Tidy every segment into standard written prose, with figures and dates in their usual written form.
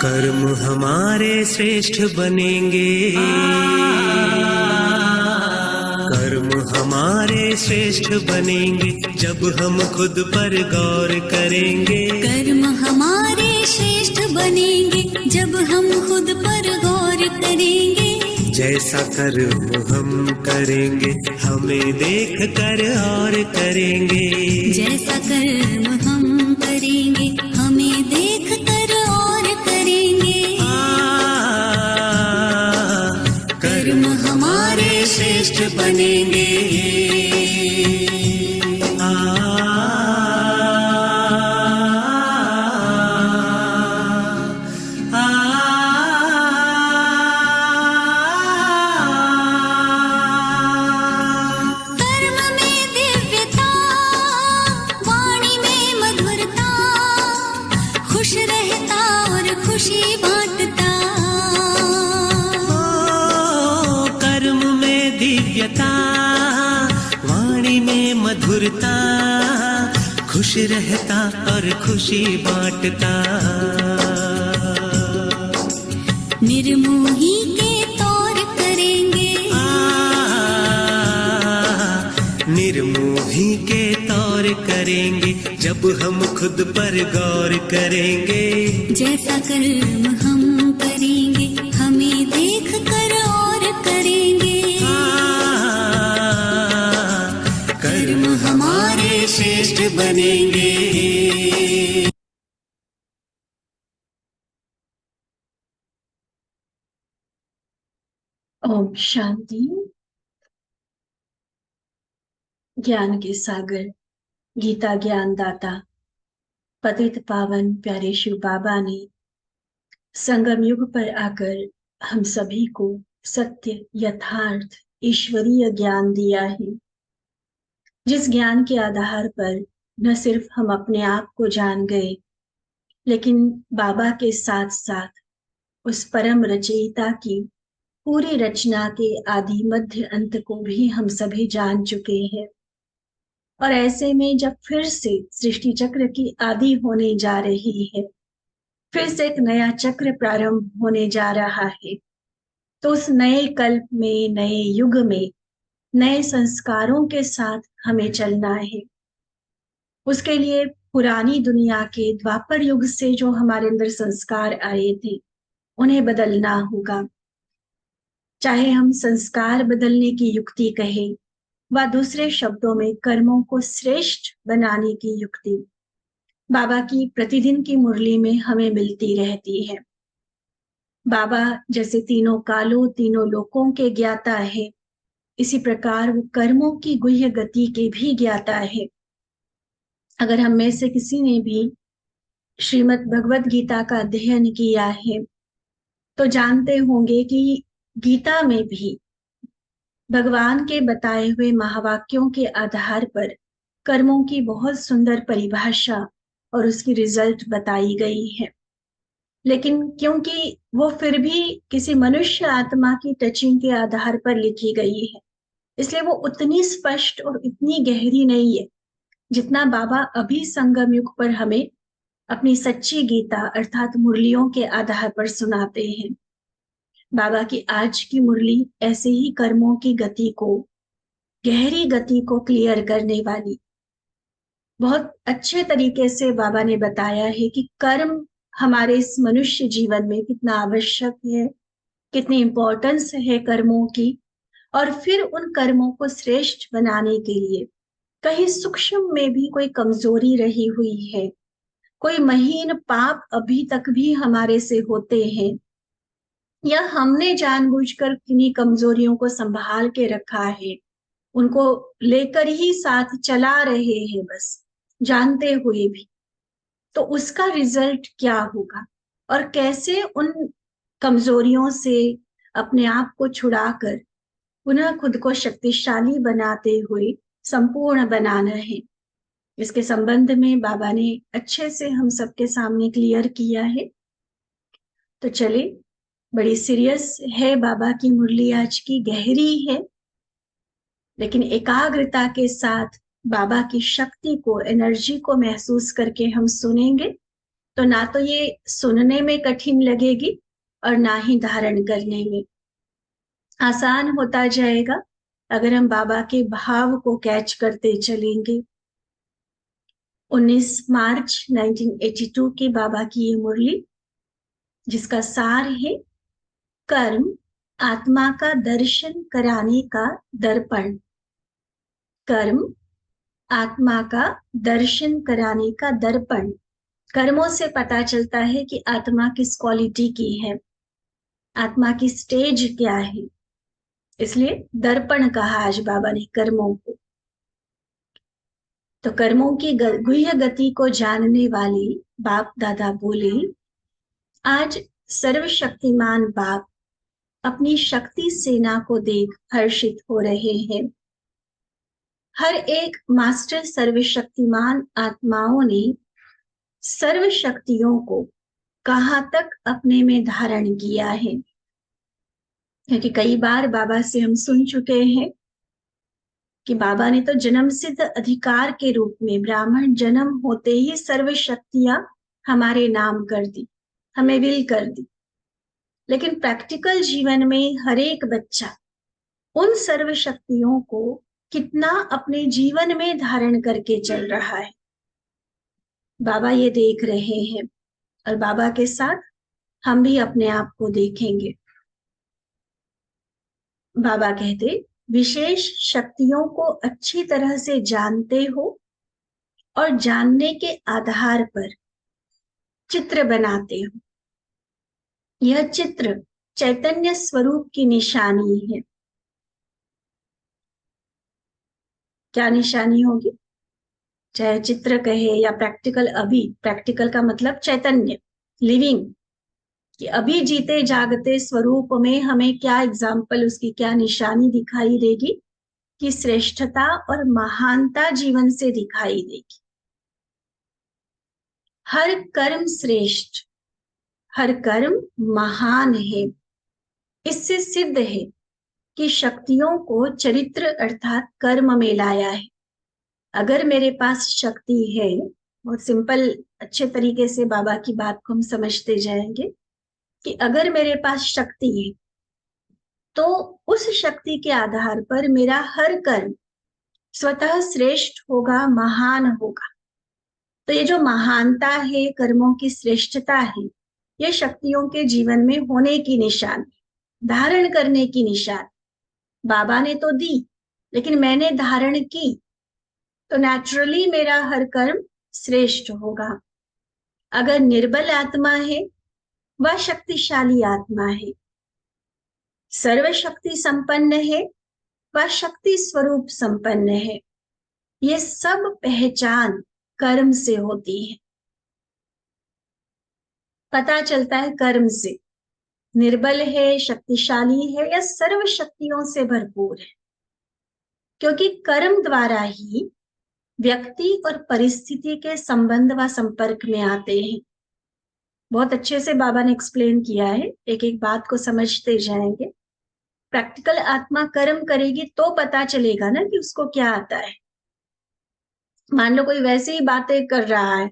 कर्म हमारे श्रेष्ठ बनेंगे, कर्म हमारे श्रेष्ठ बनेंगे जब हम खुद पर गौर करेंगे। कर्म हमारे श्रेष्ठ बनेंगे जब हम खुद पर गौर करेंगे। जैसा कर्म हम करेंगे हमें देख कर और करेंगे। जैसा कर्म हम करेंगे हमें देख कर और करेंगे। कर्म हमारे श्रेष्ठ बनेंगे। वाणी में मधुरता, खुश रहता और खुशी बांटता। निर्मोही के तौर करेंगे, निर्मोही के तौर करेंगे जब हम खुद पर गौर करेंगे। जैसा कर्म हम करेंगे हमें देख कर और करेंगे। कर्म हमारे श्रेष्ठ बनेंगे। ओम शांति। ज्ञान के सागर गीता ज्ञान दाता पतित पावन प्यारे शिव बाबा ने संगम युग पर आकर हम सभी को सत्य यथार्थ ईश्वरीय ज्ञान दिया है, जिस ज्ञान के आधार पर न सिर्फ हम अपने आप को जान गए, लेकिन बाबा के साथ साथ उस परम रचयिता की पूरी रचना के आदि मध्य अंत को भी हम सभी जान चुके हैं। और ऐसे में जब फिर से सृष्टि चक्र की आदि होने जा रही है, फिर से एक नया चक्र प्रारंभ होने जा रहा है, तो उस नए कल्प में, नए युग में, नए संस्कारों के साथ हमें चलना है। उसके लिए पुरानी दुनिया के द्वापर युग से जो हमारे अंदर संस्कार आए थे, उन्हें बदलना होगा। चाहे हम संस्कार बदलने की युक्ति कहें व दूसरे शब्दों में कर्मों को श्रेष्ठ बनाने की युक्ति बाबा की प्रतिदिन की मुरली में हमें मिलती रहती है। बाबा जैसे तीनों कालों तीनों लोकों के ज्ञाता है, इसी प्रकार वो कर्मों की गुह्य गति के भी ज्ञाता है। अगर हम में से किसी ने भी श्रीमद् भगवद गीता का अध्ययन किया है तो जानते होंगे कि गीता में भी भगवान के बताए हुए महावाक्यों के आधार पर कर्मों की बहुत सुंदर परिभाषा और उसकी रिजल्ट बताई गई है। लेकिन क्योंकि वो फिर भी किसी मनुष्य आत्मा की टचिंग के आधार पर लिखी गई है, इसलिए वो उतनी स्पष्ट और इतनी गहरी नहीं है जितना बाबा अभी संगम युग पर हमें अपनी सच्ची गीता अर्थात मुरलियों के आधार पर सुनाते हैं। बाबा की आज की मुरली ऐसे ही कर्मों की गति को, गहरी गति को क्लियर करने वाली, बहुत अच्छे तरीके से बाबा ने बताया है कि कर्म हमारे इस मनुष्य जीवन में कितना आवश्यक है, कितनी इंपॉर्टेंस है कर्मों की, और फिर उन कर्मों को श्रेष्ठ बनाने के लिए कहीं सूक्ष्म में भी कोई कमजोरी रही हुई है, कोई महीन पाप अभी तक भी हमारे से होते हैं, या हमने जानबूझकर किन्हीं कमजोरियों को संभाल के रखा है, उनको लेकर ही साथ चला रहे हैं बस जानते हुए भी, तो उसका रिजल्ट क्या होगा और कैसे उन कमजोरियों से अपने आप को छुड़ाकर पुनः खुद को शक्तिशाली बनाते हुए संपूर्ण बनाना है। इसके संबंध में बाबा ने अच्छे से हम सबके सामने क्लियर किया है। तो चले, बड़ी सीरियस है बाबा की मुरली आज की, गहरी है, लेकिन एकाग्रता के साथ बाबा की शक्ति को, एनर्जी को महसूस करके हम सुनेंगे तो ना तो ये सुनने में कठिन लगेगी और ना ही धारण करने में, आसान होता जाएगा अगर हम बाबा के भाव को कैच करते चलेंगे। 19 मार्च 1982 की बाबा की ये मुरली, जिसका सार है कर्म आत्मा का दर्शन कराने का दर्पण। कर्म आत्मा का दर्शन कराने का दर्पण। कर्मों से पता चलता है कि आत्मा किस क्वालिटी की है, आत्मा की स्टेज क्या है, इसलिए दर्पण कहा आज बाबा ने कर्मों को। तो कर्मों की गुह्य गति को जानने वाले बाप दादा बोले, आज सर्वशक्तिमान बाप अपनी शक्ति सेना को देख हर्षित हो रहे हैं। हर एक मास्टर सर्वशक्तिमान आत्माओं ने सर्व शक्तियों को कहाँ तक अपने में धारण किया है, क्योंकि कई बार बाबा से हम सुन चुके हैं कि बाबा ने तो जन्म सिद्ध अधिकार के रूप में ब्राह्मण जन्म होते ही सर्व शक्तियां हमारे नाम कर दी, हमें विल कर दी। लेकिन प्रैक्टिकल जीवन में हर एक बच्चा उन सर्व शक्तियों को कितना अपने जीवन में धारण करके चल रहा है, बाबा ये देख रहे हैं और बाबा के साथ हम भी अपने आप को देखेंगे। बाबा कहते, विशेष शक्तियों को अच्छी तरह से जानते हो और जानने के आधार पर चित्र बनाते हो। यह चित्र चैतन्य स्वरूप की निशानी है। क्या निशानी होगी? चाहे चित्र कहे या प्रैक्टिकल, अभी प्रैक्टिकल का मतलब चैतन्य, लिविंग, कि अभी जीते जागते स्वरूप में हमें क्या एग्जाम्पल, उसकी क्या निशानी दिखाई देगी कि श्रेष्ठता और महानता जीवन से दिखाई देगी। हर कर्म श्रेष्ठ, हर कर्म महान है। इससे सिद्ध है कि शक्तियों को चरित्र अर्थात कर्म में लाया है। अगर मेरे पास शक्ति है, बहुत सिंपल अच्छे तरीके से बाबा की बात को हम समझते जाएंगे कि अगर मेरे पास शक्ति है तो उस शक्ति के आधार पर मेरा हर कर्म स्वतः श्रेष्ठ होगा, महान होगा। तो ये जो महानता है, कर्मों की श्रेष्ठता है, ये शक्तियों के जीवन में होने की निशान, धारण करने की निशान। बाबा ने तो दी, लेकिन मैंने धारण की, तो नेचुरली मेरा हर कर्म श्रेष्ठ होगा। अगर निर्बल आत्मा है, वह शक्तिशाली आत्मा है। सर्वशक्ति संपन्न है, वह शक्ति स्वरूप संपन्न है। ये सब पहचान कर्म से होती है। पता चलता है कर्म से, निर्बल है, शक्तिशाली है या सर्व शक्तियों से भरपूर है, क्योंकि कर्म द्वारा ही व्यक्ति और परिस्थिति के संबंध व संपर्क में आते हैं। बहुत अच्छे से बाबा ने एक्सप्लेन किया है, एक एक बात को समझते जाएंगे। प्रैक्टिकल आत्मा कर्म करेगी तो पता चलेगा ना कि उसको क्या आता है। मान लो कोई वैसे ही बातें कर रहा है,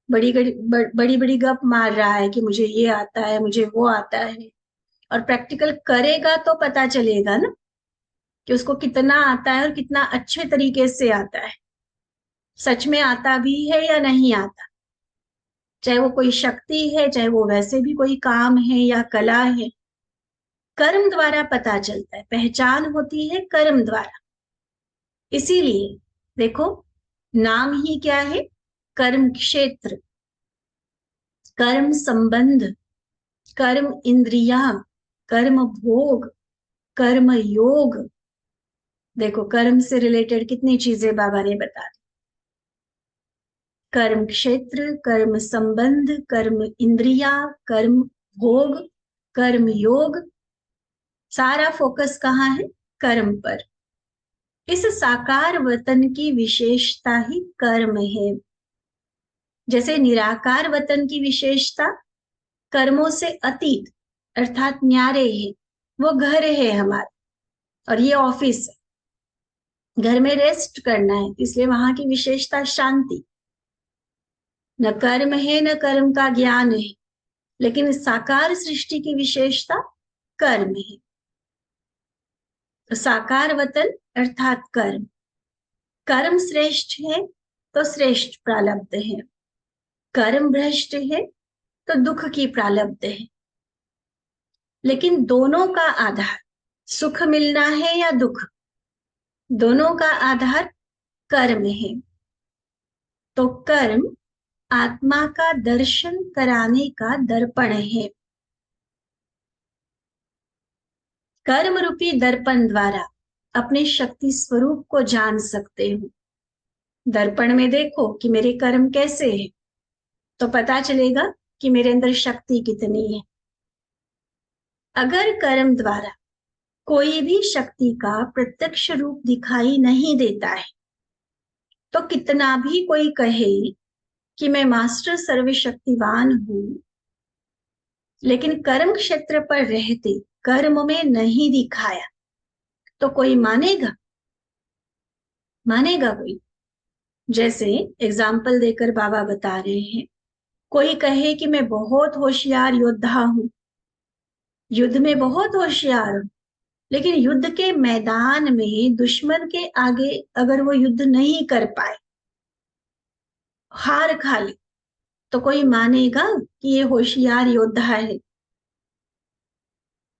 बड़ी बड़ी गप मार रहा है कि मुझे ये आता है, मुझे वो आता है, और प्रैक्टिकल करेगा तो पता चलेगा ना कि उसको कितना आता है और कितना अच्छे तरीके से आता है, सच में आता भी है या नहीं आता। चाहे वो कोई शक्ति है, चाहे वो वैसे भी कोई काम है या कला है, कर्म द्वारा पता चलता है, पहचान होती है कर्म द्वारा। इसीलिए देखो, नाम ही क्या है? कर्म क्षेत्र, कर्म संबंध, कर्म इंद्रिया, कर्म भोग, कर्म योग। देखो कर्म से रिलेटेड कितनी चीजें बाबा ने बता दी। कर्म क्षेत्र, कर्म संबंध, कर्म इंद्रिया, कर्म भोग, कर्म योग, सारा फोकस कहाँ है? कर्म पर। इस साकार वतन की विशेषता ही कर्म है। जैसे निराकार वतन की विशेषता कर्मों से अतीत अर्थात न्यारे है, वो घर है हमारा और ये ऑफिस है। घर में रेस्ट करना है, इसलिए वहां की विशेषता शांति। न कर्म है न कर्म का ज्ञान है, लेकिन साकार सृष्टि की विशेषता कर्म है। तो साकार वतन अर्थात कर्म, कर्म श्रेष्ठ है तो श्रेष्ठ प्रारब्ध है, कर्म भ्रष्ट है तो दुख की प्रारब्ध है। लेकिन दोनों का आधार सुख मिलना है या दुख, दोनों का आधार कर्म है। तो कर्म आत्मा का दर्शन कराने का दर्पण है। कर्म रूपी दर्पण द्वारा अपने शक्ति स्वरूप को जान सकते हो। दर्पण में देखो कि मेरे कर्म कैसे हैं, तो पता चलेगा कि मेरे अंदर शक्ति कितनी है। अगर कर्म द्वारा कोई भी शक्ति का प्रत्यक्ष रूप दिखाई नहीं देता है, तो कितना भी कोई कहे कि मैं मास्टर सर्वशक्तिवान हूं, लेकिन कर्म क्षेत्र पर रहते कर्म में नहीं दिखाया, तो कोई मानेगा? मानेगा कोई? जैसे एग्जाम्पल देकर बाबा बता रहे हैं, कोई कहे कि मैं बहुत होशियार योद्धा हूं, युद्ध में बहुत होशियार हूं, लेकिन युद्ध के मैदान में दुश्मन के आगे अगर वो युद्ध नहीं कर पाए, हार खा ले, तो कोई मानेगा कि ये होशियार योद्धा है?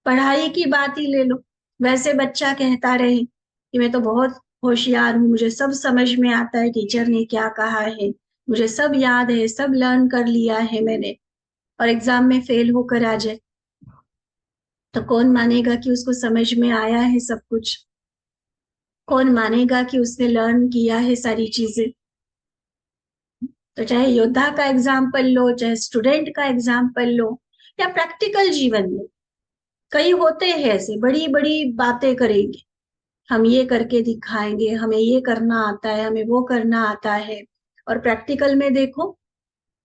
पढ़ाई की बात ही ले लो, वैसे बच्चा कहता रहे कि मैं तो बहुत होशियार हूं, मुझे सब समझ में आता है, टीचर ने क्या कहा है, मुझे सब याद है, सब लर्न कर लिया है मैंने, और एग्जाम में फेल होकर आ जाए, तो कौन मानेगा कि उसको समझ में आया है सब कुछ? कौन मानेगा कि उसने लर्न किया है सारी चीजें? तो चाहे योद्धा का एग्जाम्पल लो, चाहे स्टूडेंट का एग्जाम्पल लो, या प्रैक्टिकल जीवन में कई होते हैं ऐसे, बड़ी बड़ी बातें करेंगे, हम ये करके दिखाएंगे, हमें ये करना आता है, हमें वो करना आता है, और प्रैक्टिकल में देखो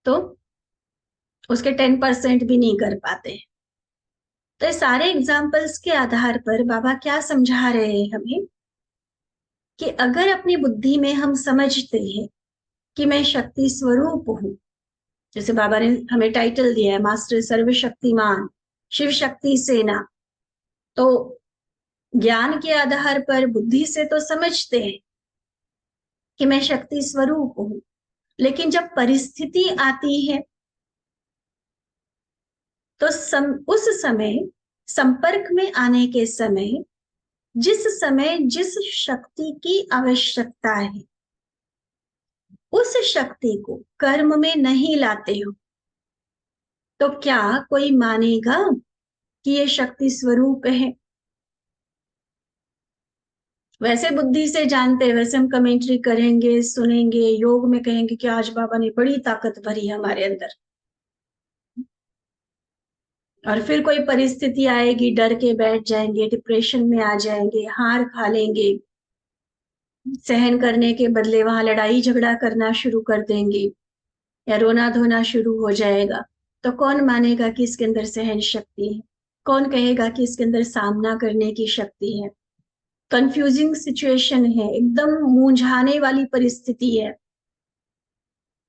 तो उसके 10% भी नहीं कर पाते। तो ये सारे एग्जाम्पल्स के आधार पर बाबा क्या समझा रहे हैं हमें कि अगर अपनी बुद्धि में हम समझते हैं कि मैं शक्ति स्वरूप हूं, जैसे बाबा ने हमें टाइटल दिया है मास्टर सर्वशक्तिमान शिव शक्ति सेना, तो ज्ञान के आधार पर बुद्धि से तो समझते हैं कि मैं शक्ति स्वरूप हूं, लेकिन जब परिस्थिति आती है तो उस समय संपर्क में आने के समय जिस शक्ति की आवश्यकता है, उस शक्ति को कर्म में नहीं लाते हो, तो क्या कोई मानेगा कि ये शक्ति स्वरूप है? वैसे बुद्धि से जानते, वैसे हम कमेंट्री करेंगे, सुनेंगे, योग में कहेंगे कि आज बाबा ने बड़ी ताकत भरी हमारे अंदर, और फिर कोई परिस्थिति आएगी, डर के बैठ जाएंगे, डिप्रेशन में आ जाएंगे, हार खा लेंगे, सहन करने के बदले वहां लड़ाई झगड़ा करना शुरू कर देंगे, या रोना धोना शुरू हो जाएगा, तो कौन मानेगा कि इसके अंदर सहन शक्ति है? कौन कहेगा कि इसके अंदर सामना करने की शक्ति है? कंफ्यूजिंग सिचुएशन है, एकदम मूंझाने वाली परिस्थिति है।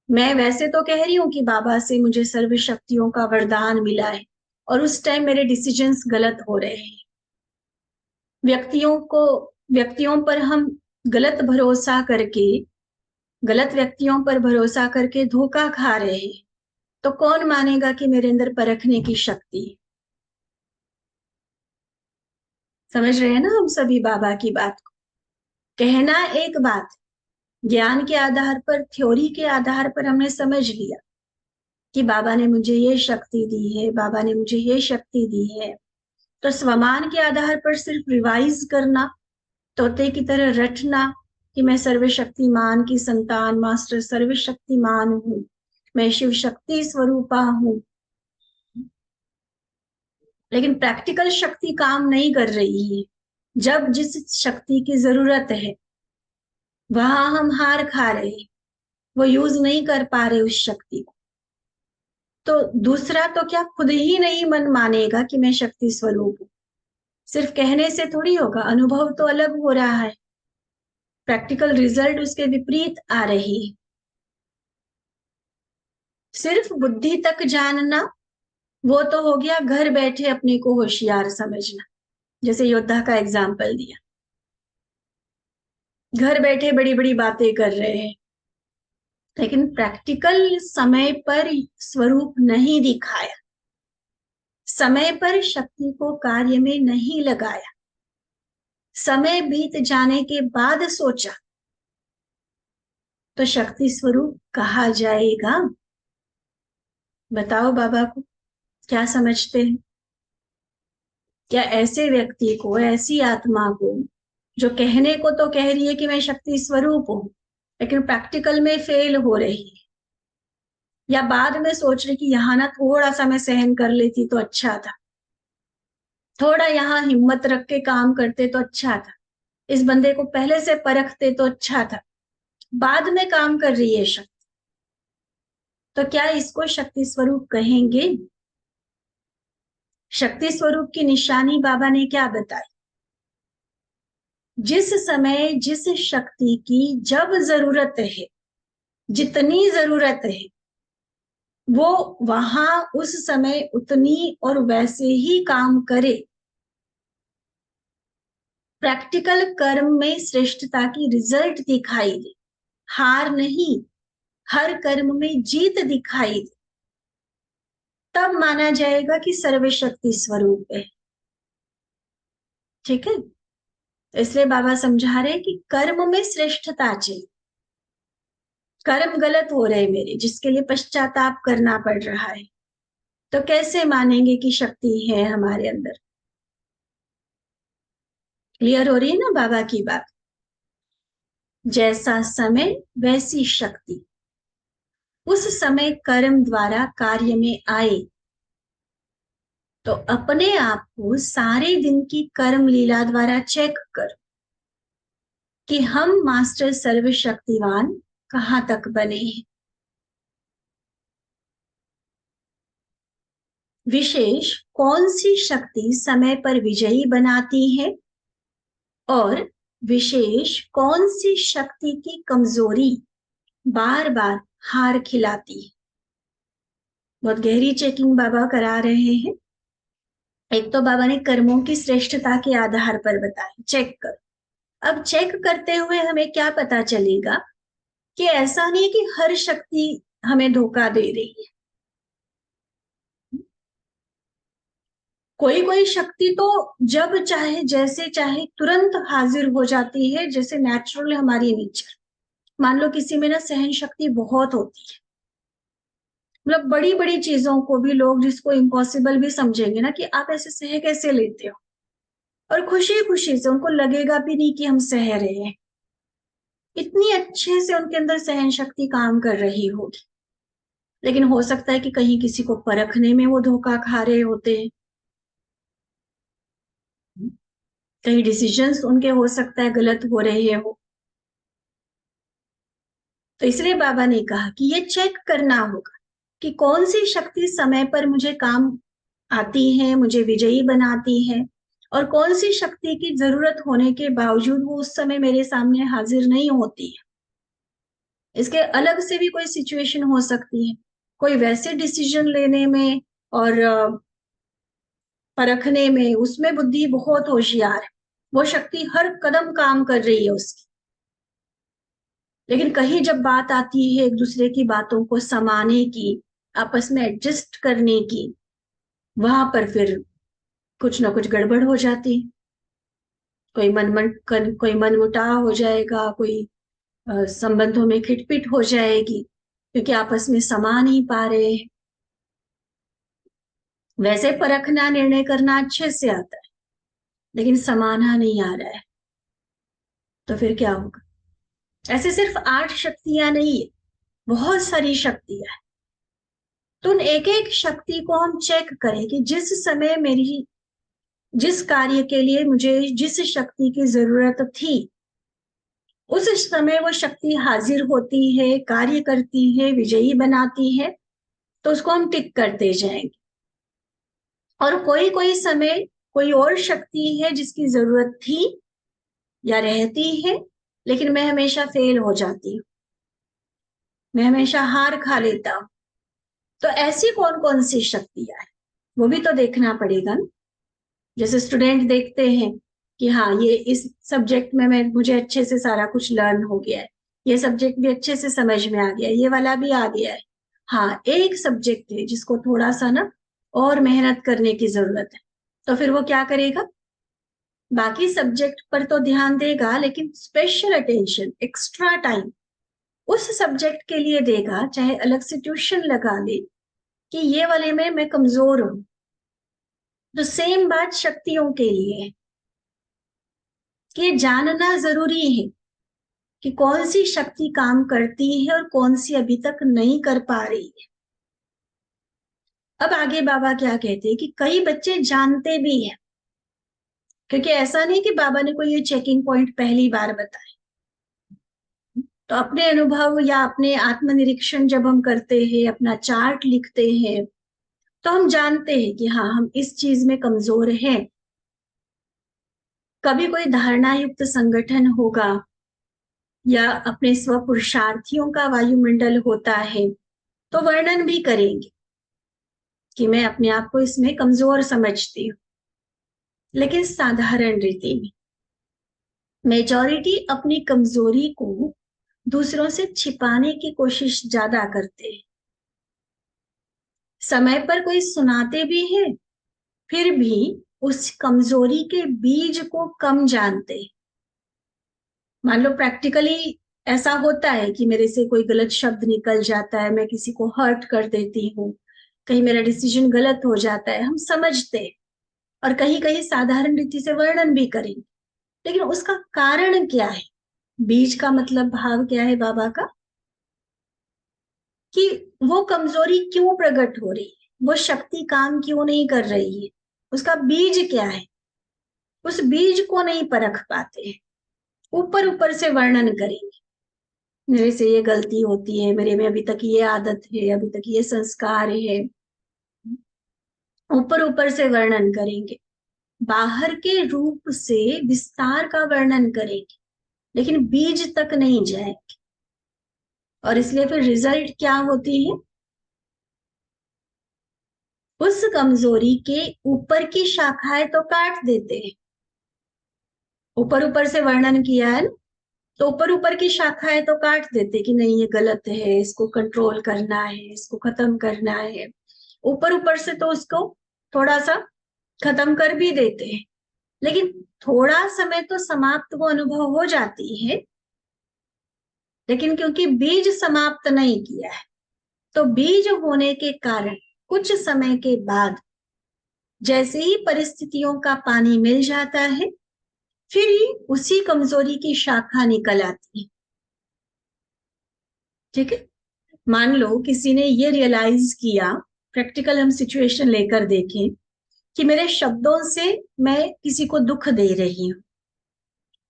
मैं वैसे तो कह रही हूं कि बाबा से मुझे सर्व शक्तियों का वरदान मिला है, और उस टाइम मेरे डिसीजंस गलत हो रहे हैं, व्यक्तियों पर हम गलत भरोसा करके, गलत व्यक्तियों पर भरोसा करके धोखा खा रहे हैं, तो कौन मानेगा कि मेरे अंदर परखने की शक्ति है? समझ रहे हैं ना हम सभी बाबा की बात को? कहना एक बात, ज्ञान के आधार पर, थ्योरी के आधार पर हमने समझ लिया कि बाबा ने मुझे ये शक्ति दी है, बाबा ने मुझे ये शक्ति दी है, तो स्वमान के आधार पर सिर्फ रिवाइज करना, तोते की तरह रटना कि मैं सर्वशक्तिमान की संतान, मास्टर सर्वशक्तिमान हूं, मैं शिव शक्ति स्वरूपा हूं, लेकिन प्रैक्टिकल शक्ति काम नहीं कर रही है, जब जिस शक्ति की जरूरत है वहां हम हार खा रहे हैं, वो यूज नहीं कर पा रहे उस शक्ति को, तो दूसरा तो क्या खुद ही नहीं मन मानेगा कि मैं शक्ति स्वरूप हूं। सिर्फ कहने से थोड़ी होगा, अनुभव तो अलग हो रहा है, प्रैक्टिकल रिजल्ट उसके विपरीत आ रही है। सिर्फ बुद्धि तक जानना वो तो हो गया घर बैठे अपने को होशियार समझना, जैसे योद्धा का एग्जाम्पल दिया, घर बैठे बड़ी बड़ी बातें कर रहे हैं, लेकिन प्रैक्टिकल समय पर स्वरूप नहीं दिखाया, समय पर शक्ति को कार्य में नहीं लगाया, समय बीत जाने के बाद सोचा, तो शक्ति स्वरूप कहा जाएगा? बताओ बाबा को क्या समझते हैं? क्या ऐसे व्यक्ति को, ऐसी आत्मा को जो कहने को तो कह रही है कि मैं शक्ति स्वरूप हूं, लेकिन प्रैक्टिकल में फेल हो रही है, या बाद में सोच रही कि यहाँ ना थोड़ा सा मैं सहन कर लेती तो अच्छा था, थोड़ा यहाँ हिम्मत रख के काम करते तो अच्छा था, इस बंदे को पहले से परखते तो अच्छा था, बाद में काम कर रही है शक्ति, तो क्या इसको शक्ति स्वरूप कहेंगे? शक्ति स्वरूप की निशानी बाबा ने क्या बताई? जिस समय जिस शक्ति की जब जरूरत है, जितनी जरूरत है, वो वहां उस समय उतनी और वैसे ही काम करे। प्रैक्टिकल कर्म में श्रेष्ठता की रिजल्ट दिखाई दे, हार नहीं, हर कर्म में जीत दिखाई दे, तब माना जाएगा कि सर्वशक्ति स्वरूप है। ठीक है, इसलिए बाबा समझा रहे कि कर्म में श्रेष्ठता चाहिए। कर्म गलत हो रहे मेरे, जिसके लिए पश्चाताप करना पड़ रहा है, तो कैसे मानेंगे कि शक्ति है हमारे अंदर? क्लियर हो रही है ना बाबा की बात? जैसा समय वैसी शक्ति, उस समय कर्म द्वारा कार्य में आए, तो अपने आप को सारे दिन की कर्म लीला द्वारा चेक कर कि हम मास्टर सर्वशक्तिवान कहाँ तक बने हैं। विशेष कौन सी शक्ति समय पर विजयी बनाती है, और विशेष कौन सी शक्ति की कमजोरी बार बार हार खिलाती है। बहुत गहरी चेकिंग बाबा करा रहे हैं। एक तो बाबा ने कर्मों की श्रेष्ठता के आधार पर बताया, चेक कर। अब चेक करते हुए हमें क्या पता चलेगा कि ऐसा नहीं कि हर शक्ति हमें धोखा दे रही है। कोई कोई शक्ति तो जब चाहे जैसे चाहे तुरंत हाजिर हो जाती है, जैसे नेचुरल हमारी नेचर। मान लो किसी में ना सहन शक्ति बहुत होती है, मतलब बड़ी बड़ी चीजों को भी लोग जिसको इम्पॉसिबल भी समझेंगे ना कि आप ऐसे सह कैसे लेते हो, और खुशी खुशी से उनको लगेगा भी नहीं कि हम सह रहे हैं, इतनी अच्छे से उनके अंदर सहन शक्ति काम कर रही होगी। लेकिन हो सकता है कि कहीं किसी को परखने में वो धोखा खा रहे होते हैं, कहीं डिसीजंस उनके हो सकता है गलत हो रहे हो। तो इसलिए बाबा ने कहा कि ये चेक करना होगा कि कौन सी शक्ति समय पर मुझे काम आती है, मुझे विजयी बनाती है, और कौन सी शक्ति की जरूरत होने के बावजूद वो उस समय मेरे सामने हाजिर नहीं होती है। इसके अलग से भी कोई सिचुएशन हो सकती है, कोई वैसे डिसीजन लेने में और परखने में उसमें बुद्धि बहुत होशियार है, वो शक्ति हर कदम काम कर रही है उसकी, लेकिन कहीं जब बात आती है एक दूसरे की बातों को समाने की, आपस में एडजस्ट करने की, वहां पर फिर कुछ ना कुछ गड़बड़ हो जाती। कोई मनमुटाव हो जाएगा, कोई संबंधों में खिटपिट हो जाएगी, क्योंकि आपस में समा नहीं पा रहे हैं। वैसे परखना निर्णय करना अच्छे से आता है, लेकिन समाना नहीं आ रहा है, तो फिर क्या होगा? ऐसे सिर्फ 8 शक्तियां नहीं है, बहुत सारी शक्तियां हैं। तो उन एक एक शक्ति को हम चेक करें कि जिस समय मेरी जिस कार्य के लिए मुझे जिस शक्ति की जरूरत थी उस समय वो शक्ति हाजिर होती है, कार्य करती है, विजयी बनाती है, तो उसको हम टिक करते जाएंगे। और कोई कोई समय कोई और शक्ति है जिसकी जरूरत थी या रहती है, लेकिन मैं हमेशा फेल हो जाती हूँ, मैं हमेशा हार खा लेता हूँ। तो ऐसी कौन कौन सी शक्तियां हैं वो भी तो देखना पड़ेगा ना। जैसे स्टूडेंट देखते हैं कि हाँ ये इस सब्जेक्ट में मैं मुझे अच्छे से सारा कुछ लर्न हो गया है, ये सब्जेक्ट भी अच्छे से समझ में आ गया है, ये वाला भी आ गया है। हाँ एक सब्जेक्ट है जिसको थोड़ा सा ना और मेहनत करने की जरूरत है, तो फिर वो क्या करेगा, बाकी सब्जेक्ट पर तो ध्यान देगा लेकिन स्पेशल अटेंशन, एक्स्ट्रा टाइम उस सब्जेक्ट के लिए देगा, चाहे अलग से ट्यूशन लगा ले कि ये वाले में मैं कमजोर हूं। तो सेम बात शक्तियों के लिए है कि ये जानना जरूरी है कि कौन सी शक्ति काम करती है और कौन सी अभी तक नहीं कर पा रही है। अब आगे बाबा क्या कहते हैं कि कई बच्चे जानते भी हैं, क्योंकि ऐसा नहीं कि बाबा ने कोई ये चेकिंग पॉइंट पहली बार बताए। तो अपने अनुभव या अपने आत्मनिरीक्षण जब हम करते हैं, अपना चार्ट लिखते हैं, तो हम जानते हैं कि हाँ हम इस चीज में कमजोर हैं। कभी कोई धारणा युक्त संगठन होगा या अपने स्व पुरुषार्थियों का वायुमंडल होता है, तो वर्णन भी करेंगे कि मैं अपने आप को इसमें कमजोर समझती हूँ। लेकिन साधारण रीति में मेजॉरिटी अपनी कमजोरी को दूसरों से छिपाने की कोशिश ज्यादा करते हैं। समय पर कोई सुनाते भी है, फिर भी उस कमजोरी के बीज को कम जानते हैं। मान लो प्रैक्टिकली ऐसा होता है कि मेरे से कोई गलत शब्द निकल जाता है, मैं किसी को हर्ट कर देती हूँ, कहीं मेरा डिसीजन गलत हो जाता है, हम समझते हैं और कहीं कहीं साधारण रीति से वर्णन भी करेंगे। लेकिन उसका कारण क्या है, बीज का मतलब भाव क्या है बाबा का, कि वो कमजोरी क्यों प्रकट हो रही है, वो शक्ति काम क्यों नहीं कर रही है, उसका बीज क्या है, उस बीज को नहीं परख पाते हैं। ऊपर ऊपर से वर्णन करेंगे, मेरे से ये गलती होती है, मेरे में अभी तक ये आदत है, अभी तक ये संस्कार है, ऊपर ऊपर से वर्णन करेंगे, बाहर के रूप से विस्तार का वर्णन करेंगे, लेकिन बीज तक नहीं जाएंगे। और इसलिए फिर रिजल्ट क्या होती है, उस कमजोरी के ऊपर की शाखाएं तो काट देते हैं। ऊपर ऊपर से वर्णन किया है ना, तो ऊपर ऊपर की शाखाएं तो काट देते कि नहीं ये गलत है, इसको कंट्रोल करना है, इसको खत्म करना है। ऊपर ऊपर से तो उसको थोड़ा सा खत्म कर भी देते हैं, लेकिन थोड़ा समय तो समाप्त वो अनुभव हो जाती है। लेकिन क्योंकि बीज समाप्त नहीं किया है, तो बीज होने के कारण कुछ समय के बाद जैसे ही परिस्थितियों का पानी मिल जाता है, फिर ही उसी कमजोरी की शाखा निकल आती है। ठीक है, मान लो किसी ने ये रियलाइज किया, प्रैक्टिकल हम सिचुएशन लेकर देखें कि मेरे शब्दों से मैं किसी को दुख दे रही हूँ,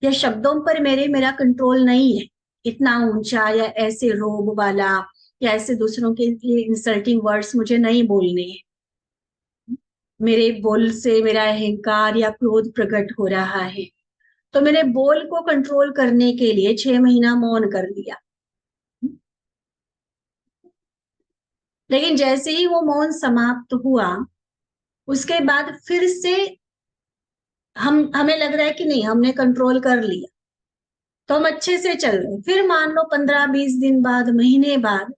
या शब्दों पर मेरा कंट्रोल नहीं है, इतना ऊंचा या ऐसे रोब वाला या ऐसे दूसरों के लिए इंसल्टिंग वर्ड्स मुझे नहीं बोलने हैं, मेरे बोल से मेरा अहंकार या क्रोध प्रकट हो रहा है, तो मैंने बोल को कंट्रोल करने के लिए 6 महीना मौन कर लिया। लेकिन जैसे ही वो मौन समाप्त हुआ, उसके बाद फिर से हमें लग रहा है कि नहीं हमने कंट्रोल कर लिया, तो हम अच्छे से चल रहे। फिर मान लो 15-20 दिन बाद, महीने बाद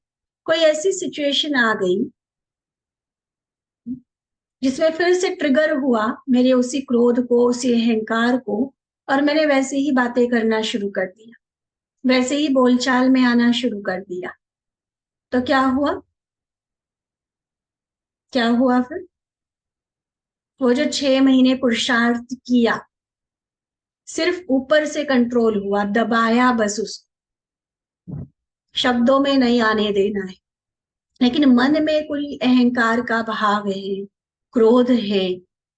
कोई ऐसी सिचुएशन आ गई जिसमें फिर से ट्रिगर हुआ मेरे उसी क्रोध को, उसी अहंकार को, और मैंने वैसे ही बातें करना शुरू कर दिया, वैसे ही बोलचाल में आना शुरू कर दिया। तो क्या हुआ, क्या हुआ फिर, वो जो 6 महीने पुरुषार्थ किया सिर्फ ऊपर से कंट्रोल हुआ, दबाया बस उसको, शब्दों में नहीं आने देना है। लेकिन मन में कोई अहंकार का भाव है, क्रोध है,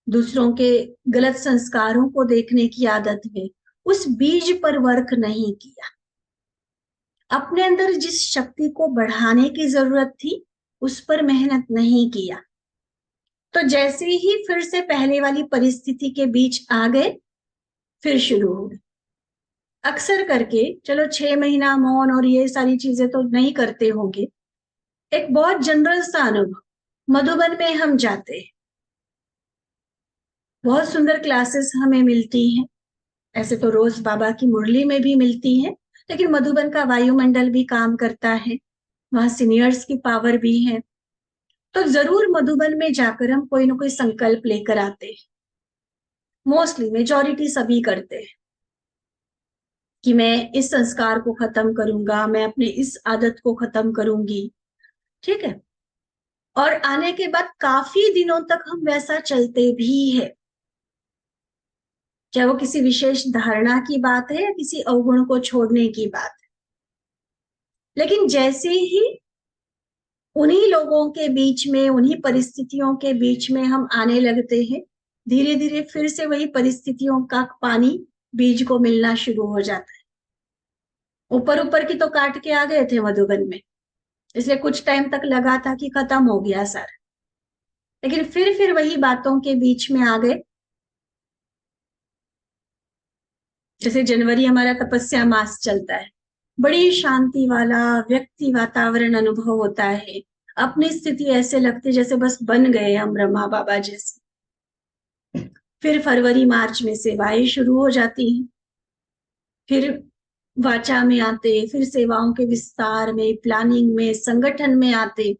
दूसरों के गलत संस्कारों को देखने की आदत में उस बीज पर वर्क नहीं किया। अपने अंदर जिस शक्ति को बढ़ाने की जरूरत थी उस पर मेहनत नहीं किया। तो जैसे ही फिर से पहले वाली परिस्थिति के बीच आ गए, फिर शुरू हो गए। अक्सर करके चलो 6 महीना मौन और ये सारी चीजें तो नहीं करते होंगे, एक बहुत जनरल सा अनुभव, मधुबन में हम जाते हैं, बहुत सुंदर क्लासेस हमें मिलती हैं। ऐसे तो रोज बाबा की मुरली में भी मिलती है, लेकिन मधुबन का वायुमंडल भी काम करता है, वहां सीनियर्स की पावर भी है। तो जरूर मधुबन में जाकर हम कोई ना कोई संकल्प लेकर आते हैं। मोस्टली मेजॉरिटी सभी करते हैं कि मैं इस संस्कार को खत्म करूंगा, मैं अपने इस आदत को खत्म करूंगी, ठीक है। और आने के बाद काफी दिनों तक हम वैसा चलते भी है, चाहे वो किसी विशेष धारणा की बात है या किसी अवगुण को छोड़ने की बात है। लेकिन जैसे ही उन्हीं लोगों के बीच में, उन्हीं परिस्थितियों के बीच में हम आने लगते हैं, धीरे धीरे फिर से वही परिस्थितियों का पानी बीज को मिलना शुरू हो जाता है। ऊपर ऊपर की तो काट के आ गए थे मधुबन में, इसलिए कुछ टाइम तक लगा था कि खत्म हो गया सर, लेकिन फिर वही बातों के बीच में आ गए। जैसे जनवरी हमारा तपस्या मास चलता है, बड़ी शांति वाला व्यक्ति वातावरण अनुभव होता है, अपनी स्थिति ऐसे लगती जैसे बस बन गए हम ब्रह्मा बाबा जैसे। फिर फरवरी मार्च में सेवाएं शुरू हो जाती हैं, फिर वाचा में आते, फिर सेवाओं के विस्तार में, प्लानिंग में, संगठन में आते।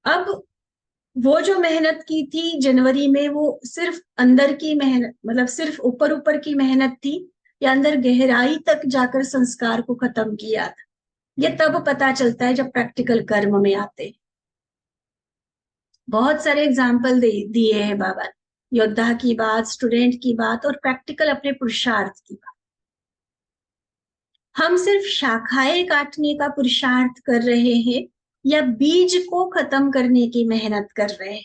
अब वो जो मेहनत की थी जनवरी में, वो सिर्फ अंदर की मेहनत, मतलब सिर्फ ऊपर ऊपर की मेहनत थी, या अंदर गहराई तक जाकर संस्कार को खत्म किया था, ये तब पता चलता है जब प्रैक्टिकल कर्म में आते। बहुत सारे एग्जाम्पल दिए हैं बाबा, योद्धा की बात, स्टूडेंट की बात, और प्रैक्टिकल अपने पुरुषार्थ की बात। हम सिर्फ शाखाएं काटने का पुरुषार्थ कर रहे हैं या बीज को खत्म करने की मेहनत कर रहे हैं,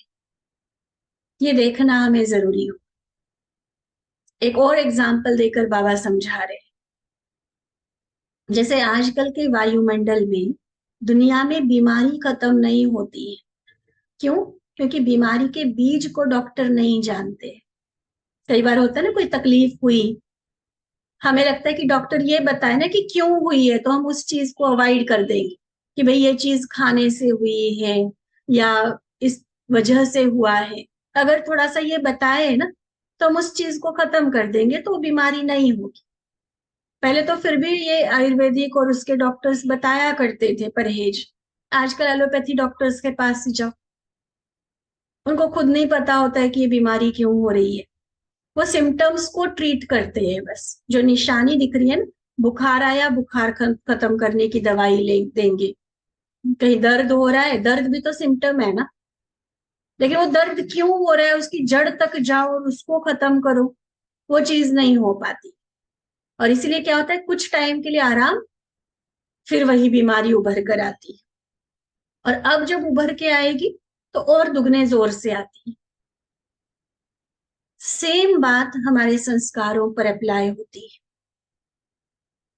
ये देखना हमें जरूरी हो। एक और एग्जाम्पल देकर बाबा समझा रहे हैं, जैसे आजकल के वायुमंडल में, दुनिया में बीमारी खत्म नहीं होती है। क्यों? क्योंकि बीमारी के बीज को डॉक्टर नहीं जानते। कई बार होता है ना, कोई तकलीफ हुई, हमें लगता है कि डॉक्टर ये बताए ना कि क्यों हुई है, तो हम उस चीज को अवॉइड कर देंगे कि भाई ये चीज खाने से हुई है या इस वजह से हुआ है। अगर थोड़ा सा ये बताए ना तो हम उस चीज को खत्म कर देंगे, तो बीमारी नहीं होगी। पहले तो फिर भी ये आयुर्वेदिक और उसके डॉक्टर्स बताया करते थे परहेज। आजकल एलोपैथी डॉक्टर्स के पास जाओ, उनको खुद नहीं पता होता है कि ये बीमारी क्यों हो रही है। वो सिम्टम्स को ट्रीट करते हैं, बस जो निशानी दिख रही है ना, बुखार आया, बुखार खत्म करने की दवाई ले देंगे। कहीं दर्द हो रहा है, दर्द भी तो सिम्टम है ना, लेकिन वो दर्द क्यों हो रहा है उसकी जड़ तक जाओ और उसको खत्म करो, वो चीज नहीं हो पाती। और इसीलिए क्या होता है, कुछ टाइम के लिए आराम, फिर वही बीमारी उभर कर आती है। और अब जब उभर के आएगी तो और दुगने जोर से आती है। सेम बात हमारे संस्कारों पर अप्लाई होती है।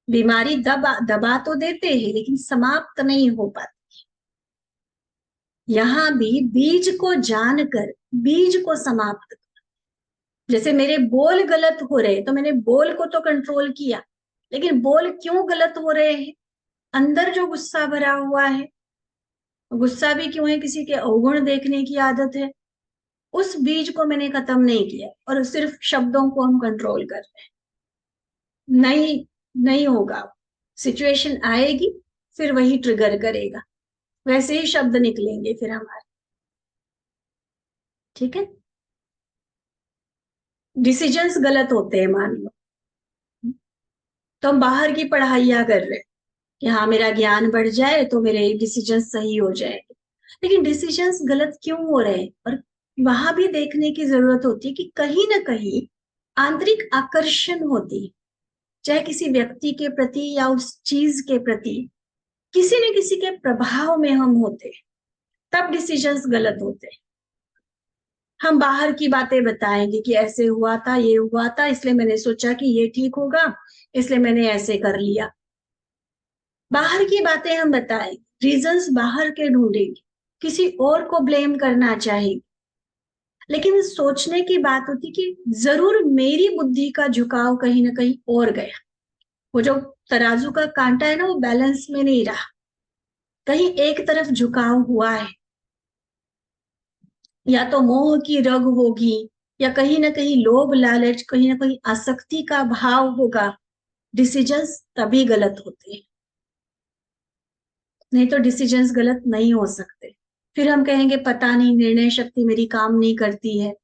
बीमारी दबा तो देते हैं, लेकिन समाप्त नहीं हो पाती। यहां भी बीज को जानकर बीज को समाप्त, जैसे मेरे बोल गलत हो रहे तो मैंने बोल को तो कंट्रोल किया, लेकिन बोल क्यों गलत हो रहे हैं? अंदर जो गुस्सा भरा हुआ है, गुस्सा भी क्यों है? किसी के अवगुण देखने की आदत है, उस बीज को मैंने खत्म नहीं किया और सिर्फ शब्दों को हम कंट्रोल कर रहे हैं। नहीं, नहीं होगा। सिचुएशन आएगी, फिर वही ट्रिगर करेगा, वैसे ही शब्द निकलेंगे फिर हमारे, ठीक है। डिसीजंस गलत होते हैं, मान लो तो हम बाहर की पढ़ाइयां कर रहे हैं कि हाँ मेरा ज्ञान बढ़ जाए तो मेरे डिसीजन सही हो जाएंगे, लेकिन डिसीजंस गलत क्यों हो रहे हैं? और वहां भी देखने की जरूरत होती है कि कहीं ना कहीं आंतरिक आकर्षण होती है, चाहे किसी व्यक्ति के प्रति या उस चीज के प्रति, किसी न किसी के प्रभाव में हम होते, तब डिसीजंस गलत होते। हम बाहर की बातें बताएंगे कि ऐसे हुआ था, ये हुआ था, इसलिए मैंने सोचा कि ये ठीक होगा, इसलिए मैंने ऐसे कर लिया। बाहर की बातें हम बताएंगे, रीजंस बाहर के ढूंढेंगे, किसी और को ब्लेम करना चाहेंगे। लेकिन सोचने की बात होती कि जरूर मेरी बुद्धि का झुकाव कहीं ना कहीं और गया। वो जो तराजू का कांटा है ना, वो बैलेंस में नहीं रहा, कहीं एक तरफ झुकाव हुआ है। या तो मोह की रग होगी, या कहीं ना कहीं लोभ लालच, कहीं ना कहीं आसक्ति का भाव होगा। डिसीजंस तभी गलत होते हैं, नहीं तो डिसीजंस गलत नहीं हो सकते। फिर हम कहेंगे पता नहीं निर्णय शक्ति मेरी काम नहीं करती है,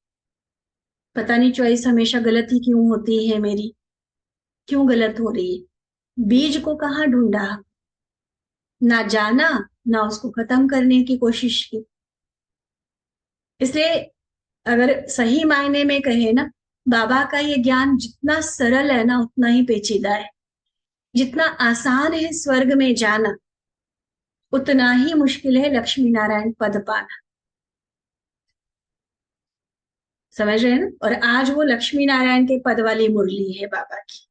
पता नहीं चॉइस हमेशा गलत ही क्यों होती है मेरी, क्यों गलत हो रही है। बीज को कहाँ ढूंढा, ना जाना, ना उसको खत्म करने की कोशिश की। इसलिए अगर सही मायने में कहे ना, बाबा का ये ज्ञान जितना सरल है ना उतना ही पेचीदा है। जितना आसान है स्वर्ग में जाना, उतना ही मुश्किल है लक्ष्मी नारायण पद पाना। समझ रहे हैं ना। और आज वो लक्ष्मी नारायण के पद वाली मुरली है बाबा की।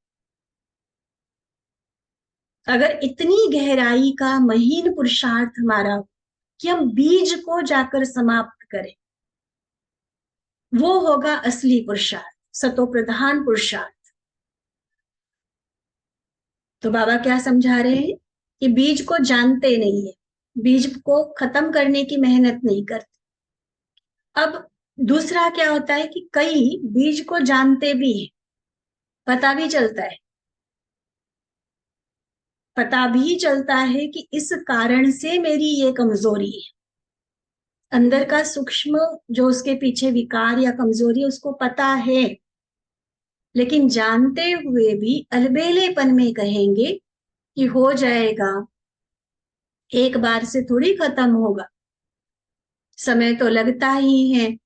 अगर इतनी गहराई का महीन पुरुषार्थ हमारा हो कि हम बीज को जाकर समाप्त करें, वो होगा असली पुरुषार्थ, सतो प्रधान पुरुषार्थ। तो बाबा क्या समझा रहे हैं कि बीज को जानते नहीं है, बीज को खत्म करने की मेहनत नहीं करते। अब दूसरा क्या होता है कि कई बीज को जानते भी है, पता भी चलता है, पता भी चलता है कि इस कारण से मेरी ये कमजोरी है। अंदर का सूक्ष्म जो उसके पीछे विकार या कमजोरी है उसको पता है, लेकिन जानते हुए भी अलबेलेपन में कहेंगे कि हो जाएगा, एक बार से थोड़ी खत्म होगा, समय तो लगता ही है।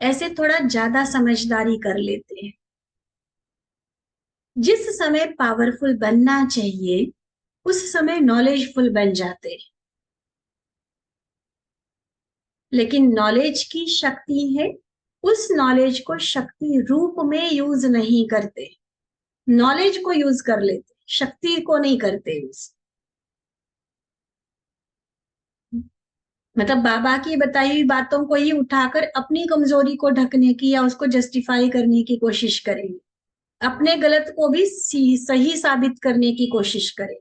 ऐसे थोड़ा ज्यादा समझदारी कर लेते हैं। जिस समय पावरफुल बनना चाहिए उस समय नॉलेजफुल बन जाते हैं। लेकिन नॉलेज की शक्ति है, उस नॉलेज को शक्ति रूप में यूज नहीं करते। नॉलेज को यूज कर लेते, शक्ति को नहीं करते यूज। मतलब बाबा की बताई हुई बातों को ही उठाकर अपनी कमजोरी को ढकने की या उसको जस्टिफाई करने की कोशिश करेंगे, अपने गलत को भी सही साबित करने की कोशिश करें।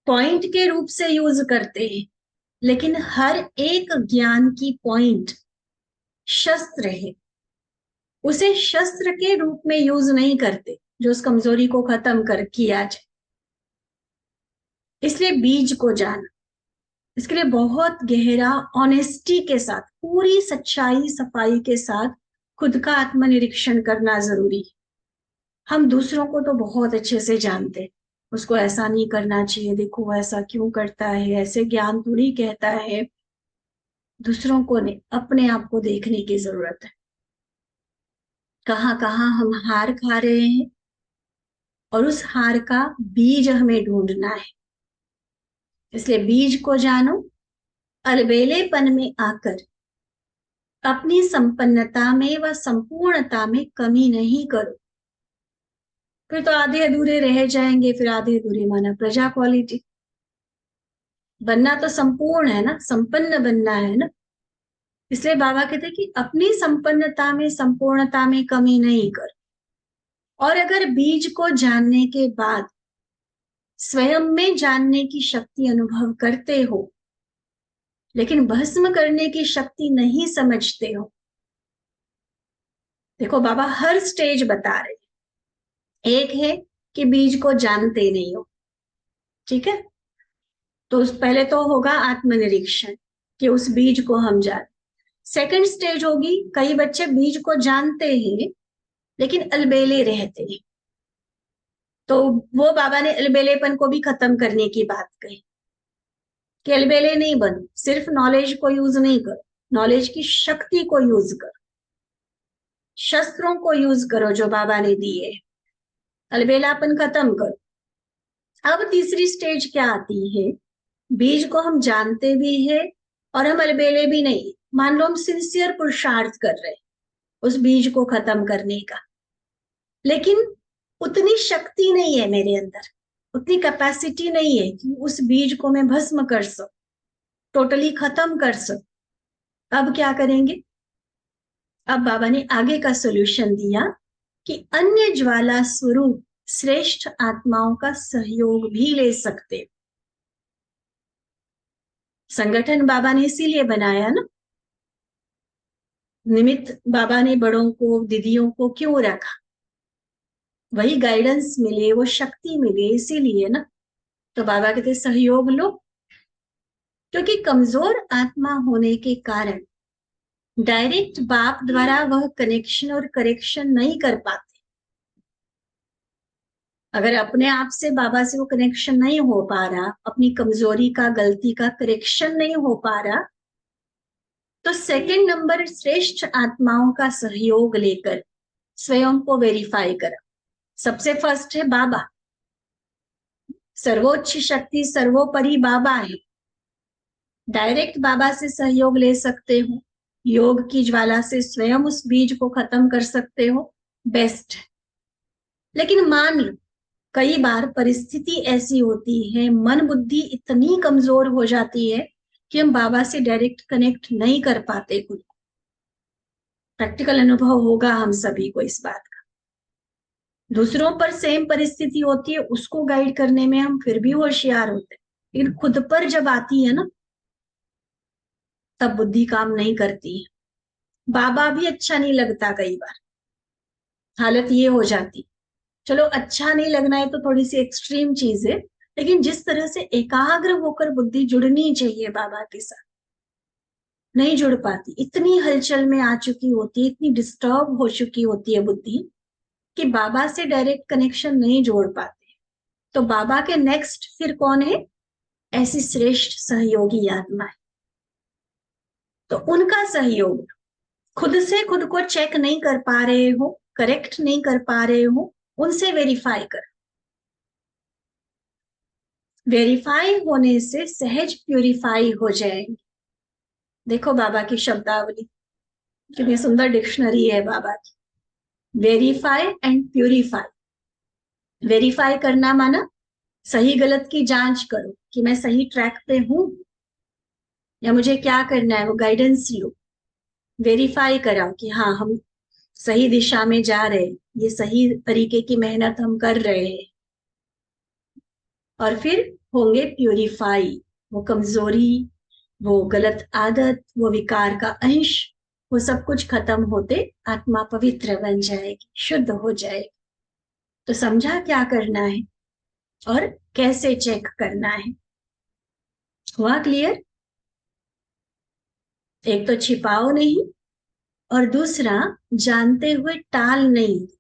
पॉइंट के रूप से यूज करते हैं, लेकिन हर एक ज्ञान की पॉइंट शस्त्र है, उसे शस्त्र के रूप में यूज नहीं करते जो उस कमजोरी को खत्म कर किया जाए। इसलिए बीज को जाना, इसके लिए बहुत गहरा ऑनेस्टी के साथ, पूरी सच्चाई सफाई के साथ खुद का आत्मनिरीक्षण करना जरूरी है। हम दूसरों को तो बहुत अच्छे से जानते हैं, उसको ऐसा नहीं करना चाहिए, देखो ऐसा क्यों करता है, ऐसे ज्ञान थोड़ी कहता है। दूसरों को नहीं, अपने आप को देखने की जरूरत है, कहाँ कहाँ हम हार खा रहे हैं, और उस हार का बीज हमें ढूंढना है। इसलिए बीज को जानो, अलबेलेपन में आकर अपनी संपन्नता में व संपूर्णता में कमी नहीं करो। फिर तो आधे अधूरे रह जाएंगे। फिर आधे अधूरे माना प्रजा क्वालिटी। बनना तो संपूर्ण है ना, संपन्न बनना है ना। इसलिए बाबा कहते हैं कि अपनी संपन्नता में संपूर्णता में कमी नहीं कर। और अगर बीज को जानने के बाद स्वयं में जानने की शक्ति अनुभव करते हो, लेकिन भस्म करने की शक्ति नहीं समझते हो। देखो बाबा हर स्टेज बता रहे हैं। एक है कि बीज को जानते नहीं हो, ठीक है, तो पहले तो होगा आत्मनिरीक्षण कि उस बीज को हम जाने। सेकंड स्टेज होगी, कई बच्चे बीज को जानते हैं लेकिन अलबेले रहते हैं, तो वो बाबा ने अलबेलेपन को भी खत्म करने की बात कही कि अलबेले नहीं बनो, सिर्फ नॉलेज को यूज नहीं करो, नॉलेज की शक्ति को यूज करो, शस्त्रों को यूज करो जो बाबा ने दिए, अलबेलापन खत्म करो। अब तीसरी स्टेज क्या आती है, बीज को हम जानते भी है और हम अलबेले भी नहीं, मान लो हम सिंसियर पुरुषार्थ कर रहे हैं उस बीज को खत्म करने का, लेकिन उतनी शक्ति नहीं है मेरे अंदर, उतनी कैपेसिटी नहीं है कि उस बीज को मैं भस्म कर सकूं, टोटली खत्म कर सकूं। अब क्या करेंगे? अब बाबा ने आगे का सॉल्यूशन दिया कि अन्य ज्वाला स्वरूप श्रेष्ठ आत्माओं का सहयोग भी ले सकते हो। संगठन बाबा ने इसीलिए बनाया ना, निमित्त बाबा ने बड़ों को, दीदियों को क्यों रखा? वही गाइडेंस मिले, वो शक्ति मिले, इसीलिए ना। तो बाबा कहते सहयोग लो, क्योंकि कमजोर आत्मा होने के कारण डायरेक्ट बाप द्वारा वह कनेक्शन और करेक्शन नहीं कर पाते। अगर अपने आप से बाबा से वो कनेक्शन नहीं हो पा रहा, अपनी कमजोरी का, गलती का करेक्शन नहीं हो पा रहा, तो सेकंड नंबर श्रेष्ठ आत्माओं का सहयोग लेकर स्वयं को वेरीफाई करा। सबसे फर्स्ट है बाबा, सर्वोच्च शक्ति सर्वोपरि बाबा है। डायरेक्ट बाबा से सहयोग ले सकते हो, योग की ज्वाला से स्वयं उस बीज को खत्म कर सकते हो, बेस्ट। लेकिन मान लो कई बार परिस्थिति ऐसी होती है, मन बुद्धि इतनी कमजोर हो जाती है कि हम बाबा से डायरेक्ट कनेक्ट नहीं कर पाते खुद को। प्रैक्टिकल अनुभव होगा हम सभी को इस बात का। दूसरों पर सेम परिस्थिति होती है, उसको गाइड करने में हम फिर भी होशियार होते हैं, लेकिन खुद पर जब आती है ना, तब बुद्धि काम नहीं करती है। बाबा भी अच्छा नहीं लगता, कई बार हालत ये हो जाती। चलो अच्छा नहीं लगना है तो थोड़ी सी एक्सट्रीम चीज है, लेकिन जिस तरह से एकाग्र होकर बुद्धि जुड़नी चाहिए बाबा के साथ, नहीं जुड़ पाती। इतनी हलचल में आ चुकी होती है, इतनी डिस्टर्ब हो चुकी होती है बुद्धि कि बाबा से डायरेक्ट कनेक्शन नहीं जोड़ पाते। तो बाबा के नेक्स्ट फिर कौन है? ऐसी श्रेष्ठ सहयोगी आत्मा है। तो उनका सहयोग, खुद से खुद को चेक नहीं कर पा रहे हो, करेक्ट नहीं कर पा रहे हो, उनसे वेरीफाई कर। वेरीफाई होने से सहज प्यूरिफाई हो जाएंगे। देखो बाबा की शब्दावली, कितनी सुंदर डिक्शनरी है बाबा की। Verify and purify. वेरीफाई करना माना सही गलत की जांच करो कि मैं सही ट्रैक पे हूं या मुझे क्या करना है, वो गाइडेंस लो। वेरीफाई कराओ कि हाँ हम सही दिशा में जा रहे हैं, ये सही तरीके की मेहनत हम कर रहे हैं। और फिर होंगे प्यूरिफाई। वो कमजोरी, वो गलत आदत, वो विकार का अंश, वो सब कुछ खत्म होते आत्मा पवित्र बन जाएगी, शुद्ध हो जाएगी। तो समझा क्या करना है और कैसे चेक करना है? हुआ क्लियर? एक तो छिपाओ नहीं, और दूसरा जानते हुए टाल नहीं दो,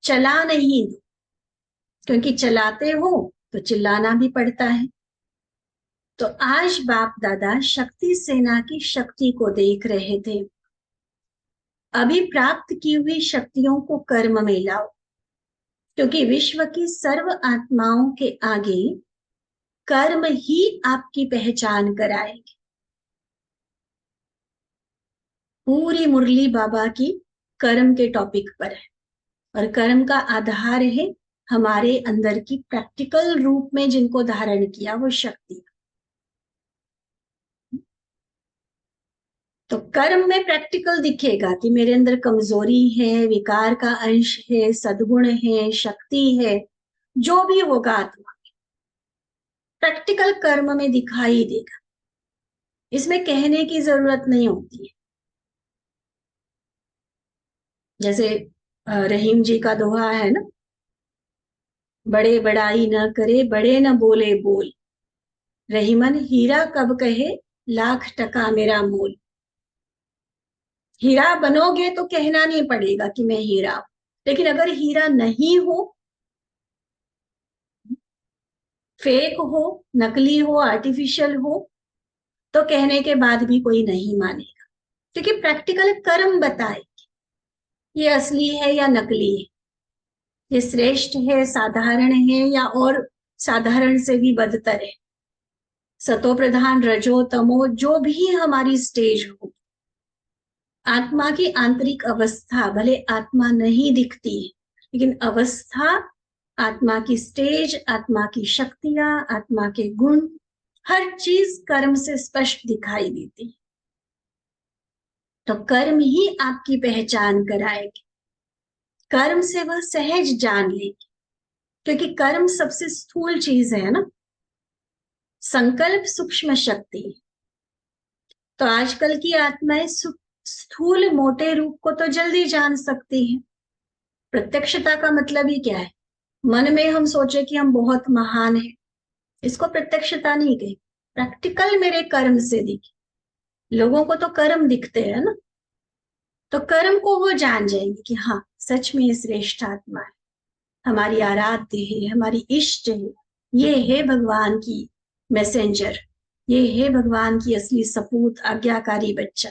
चला नहीं दो, क्योंकि चलाते हो तो चिल्लाना भी पड़ता है। तो आज बाप दादा शक्ति सेना की शक्ति को देख रहे थे। अभी प्राप्त की हुई शक्तियों को कर्म में लाओ, क्योंकि विश्व की सर्व आत्माओं के आगे कर्म ही आपकी पहचान कराएंगे। पूरी मुरली बाबा की कर्म के टॉपिक पर है, और कर्म का आधार है हमारे अंदर की प्रैक्टिकल रूप में जिनको धारण किया वो शक्ति। तो कर्म में प्रैक्टिकल दिखेगा कि मेरे अंदर कमजोरी है, विकार का अंश है, सद्गुण है, शक्ति है, जो भी होगा आत्मा प्रैक्टिकल कर्म में दिखाई देगा। इसमें कहने की जरूरत नहीं होती है। जैसे रहीम जी का दोहा है ना, बड़े बड़ाई न करे, बड़े न बोले बोल, रहीमन हीरा कब कहे, लाख टका मेरा मोल। हीरा बनोगे तो कहना नहीं पड़ेगा कि मैं हीरा हूं, लेकिन अगर हीरा नहीं हो, फेक हो, नकली हो, आर्टिफिशियल हो, तो कहने के बाद भी कोई नहीं मानेगा, क्योंकि प्रैक्टिकल कर्म बताए ये असली है या नकली है, ये श्रेष्ठ है, साधारण है, या और साधारण से भी बदतर है। सतो प्रधान, रजो, तमो, जो भी हमारी स्टेज हो, आत्मा की आंतरिक अवस्था, भले आत्मा नहीं दिखती है, लेकिन अवस्था, आत्मा की स्टेज, आत्मा की शक्तियां, आत्मा के गुण, हर चीज कर्म से स्पष्ट दिखाई देती है। तो कर्म ही आपकी पहचान कराएगी, कर्म से वह सहज जान लेगी, क्योंकि कर्म सबसे स्थूल चीज है ना, संकल्प सूक्ष्म शक्ति। तो आजकल की आत्माएं स्थूल मोटे रूप को तो जल्दी जान सकती है। प्रत्यक्षता का मतलब ही क्या है? मन में हम सोचे कि हम बहुत महान हैं, इसको प्रत्यक्षता नहीं कही, प्रैक्टिकल मेरे कर्म से दिखे। लोगों को तो कर्म दिखते हैं ना, तो कर्म को वो जान जाएंगे कि हाँ, सच में ये श्रेष्ठ आत्मा है, हमारी आराध्य है, हमारी इष्ट है, ये है भगवान की मैसेंजर, ये है भगवान की असली सपूत, आज्ञाकारी बच्चा।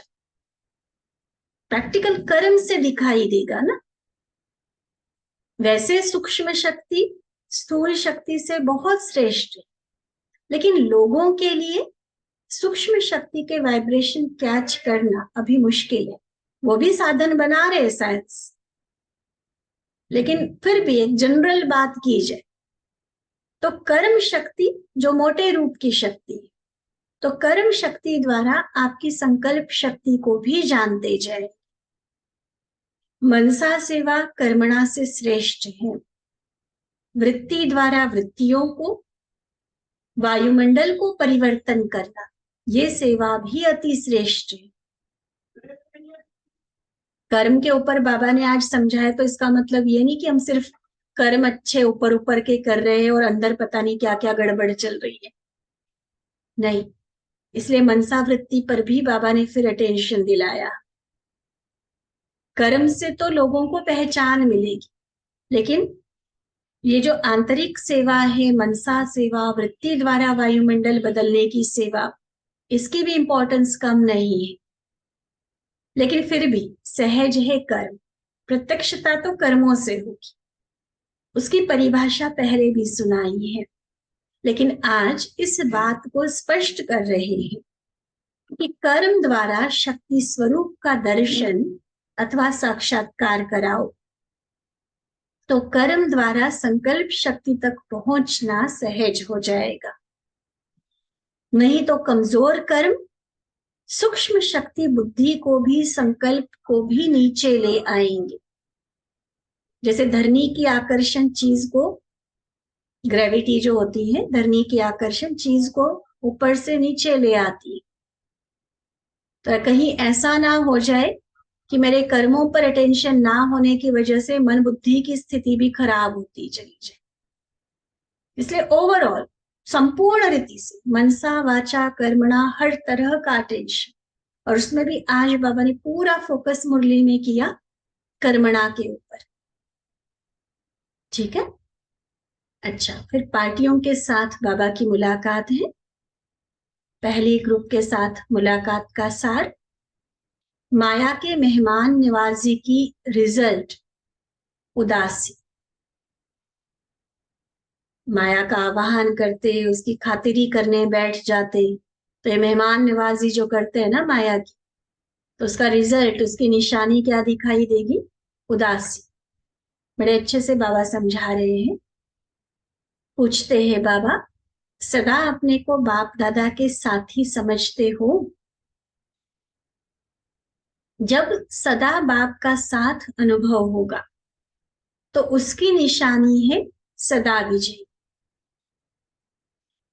प्रैक्टिकल कर्म से दिखाई देगा ना। वैसे सूक्ष्म शक्ति स्थूल शक्ति से बहुत श्रेष्ठ है, लेकिन लोगों के लिए सूक्ष्म शक्ति के वाइब्रेशन कैच करना अभी मुश्किल है। वो भी साधन बना रहे साइंस, लेकिन फिर भी एक जनरल बात की जाए तो कर्म शक्ति जो मोटे रूप की शक्ति है, तो कर्म शक्ति द्वारा आपकी संकल्प शक्ति को भी जानते जाए। मनसा सेवा कर्मणा से श्रेष्ठ है। वृत्ति द्वारा वृत्तियों को, वायुमंडल को परिवर्तन करना, ये सेवा भी अति श्रेष्ठ है। कर्म के ऊपर बाबा ने आज समझाया, तो इसका मतलब ये नहीं कि हम सिर्फ कर्म अच्छे ऊपर ऊपर के कर रहे हैं और अंदर पता नहीं क्या क्या गड़बड़ चल रही है, नहीं। इसलिए मनसा वृत्ति पर भी बाबा ने फिर अटेंशन दिलाया। कर्म से तो लोगों को पहचान मिलेगी, लेकिन ये जो आंतरिक सेवा है, मनसा सेवा, वृत्ति द्वारा वायुमंडल बदलने की सेवा, इसकी भी इंपॉर्टेंस कम नहीं है। लेकिन फिर भी सहज है कर्म, प्रत्यक्षता तो कर्मों से होगी, उसकी परिभाषा पहले भी सुनाई है। लेकिन आज इस बात को स्पष्ट कर रहे हैं कि कर्म द्वारा शक्ति स्वरूप का दर्शन अथवा साक्षात्कार कराओ, तो कर्म द्वारा संकल्प शक्ति तक पहुंचना सहज हो जाएगा। नहीं तो कमजोर कर्म सूक्ष्म शक्ति बुद्धि को भी, संकल्प को भी नीचे ले आएंगे। जैसे धरनी की आकर्षण चीज को, ग्रेविटी जो होती है, धरनी की आकर्षण चीज को ऊपर से नीचे ले आती है। तो कहीं ऐसा ना हो जाए कि मेरे कर्मों पर अटेंशन ना होने की वजह से मन बुद्धि की स्थिति भी खराब होती चली जाए। इसलिए ओवरऑल संपूर्ण रीति से मनसा वाचा कर्मणा हर तरह का अटेंशन, और उसमें भी आज बाबा ने पूरा फोकस मुरली में किया कर्मणा के ऊपर। ठीक है, अच्छा, फिर पार्टियों के साथ बाबा की मुलाकात है। पहले ग्रुप के साथ मुलाकात का सार, माया के मेहमान नवाजी की रिजल्ट उदासी। माया का आवाहन करते, उसकी खातिरी करने बैठ जाते, तो ये मेहमान नवाजी जो करते हैं ना माया की, तो उसका रिजल्ट, उसकी निशानी क्या दिखाई देगी? उदासी। बड़े अच्छे से बाबा समझा रहे हैं। पूछते हैं बाबा, सदा अपने को बाप दादा के साथी समझते हो? जब सदा बाप का साथ अनुभव होगा तो उसकी निशानी है सदा विजय।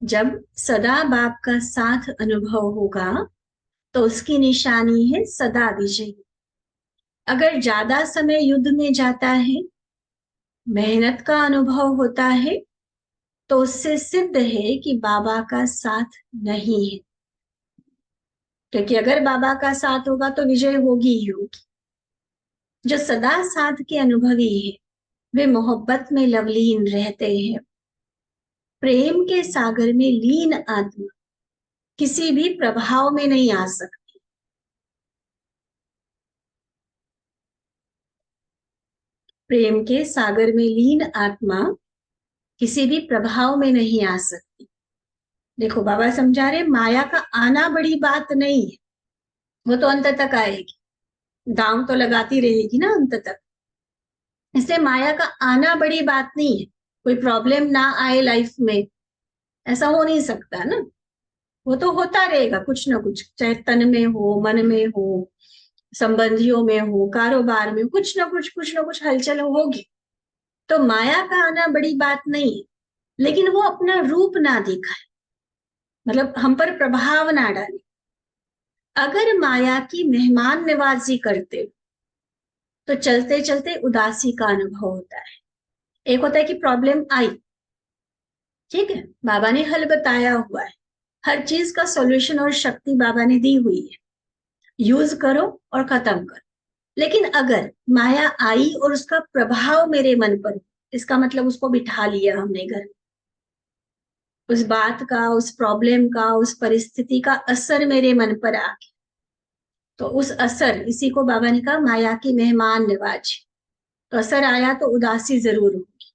जब सदा बाप का साथ अनुभव होगा तो उसकी निशानी है सदा विजय। अगर ज्यादा समय युद्ध में जाता है, मेहनत का अनुभव होता है, तो उससे सिद्ध है कि बाबा का साथ नहीं है। क्योंकि अगर बाबा का साथ होगा तो विजय होगी ही होगी। जो सदा साथ के अनुभवी है, वे मोहब्बत में लवलीन रहते हैं। प्रेम के सागर में लीन आत्मा किसी भी प्रभाव में नहीं आ सकती। प्रेम के सागर में लीन आत्मा किसी भी प्रभाव में नहीं आ सकती। देखो बाबा समझा रहे माया का आना बड़ी बात नहीं है, वो तो अंत तक आएगी, दांव तो लगाती रहेगी ना अंत तक। इससे माया का आना बड़ी बात नहीं है, कोई प्रॉब्लम ना आए लाइफ में, ऐसा हो नहीं सकता ना। वो तो होता रहेगा कुछ ना कुछ, चाहे तन में हो, मन में हो, संबंधियों में हो, कारोबार में, कुछ ना कुछ हलचल होगी। तो माया का आना बड़ी बात नहीं है, लेकिन वो अपना रूप ना दिखाए, मतलब हम पर प्रभाव ना डाले। अगर माया की मेहमान नवाजी करते हो तो चलते चलते उदासी का अनुभव होता है। एक होता है कि प्रॉब्लम आई, ठीक है, बाबा ने हल बताया हुआ है, हर चीज का सॉल्यूशन और शक्ति बाबा ने दी हुई है, यूज करो और खत्म करो। लेकिन अगर माया आई और उसका प्रभाव मेरे मन पर, इसका मतलब उसको बिठा लिया हमने घर में, उस बात का, उस प्रॉब्लम का, उस परिस्थिति का असर मेरे मन पर आ गया, तो उस असर, इसी को बाबा ने कहा माया की मेहमान नवाजी। तो असर आया तो उदासी जरूर होगी।